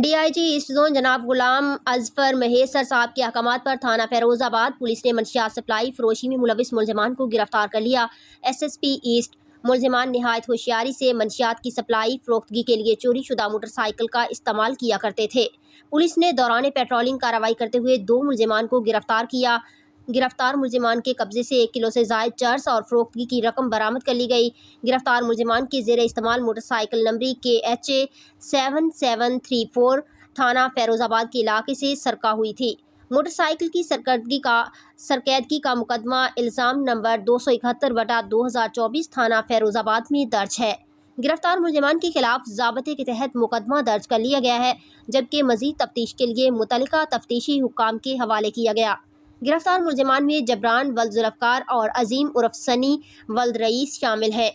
DIG asset zone جناب غلام اظفر مہیسر صاحب کے احکامات پر تھانہ فیروز آباد پولیس نے منشیات سپلائی فروشی میں ملوث ملزمان کو گرفتار کر لیا۔ SSP ایسٹ ملزمان نہایت ہوشیاری سے منشیات کی سپلائی فروختگی کے لیے چوری شدہ موٹر سائیکل کا استعمال کیا کرتے تھے۔ پولیس نے دوران پیٹرولنگ کارروائی کرتے ہوئے 2 ملزمان کو گرفتار کیا۔ گرفتار ملزمان کے قبضے سے 1 کلو سے زائد چرس اور فروختگی کی رقم برآمد کر لی گئی۔ گرفتار ملزمان کی زیر استعمال موٹر سائیکل نمبری KHA 7734 تھانہ فیروز آباد کے علاقے سے سرقہ ہوئی تھی۔ موٹر سائیکل کی سرکردگی کا مقدمہ الزام نمبر 271/2024 تھانہ فیروز آباد میں درج ہے۔ گرفتار ملزمان کے خلاف ضابطے کے تحت مقدمہ درج کر لیا گیا ہے، جبکہ مزید تفتیش کے لیے متعلقہ تفتیشی حکام کے حوالے کیا گیا۔ گرفتار ملزمان میں جبران ولد ذوالفقار اور عظیم عرف سنی ولد رئیس شامل ہیں۔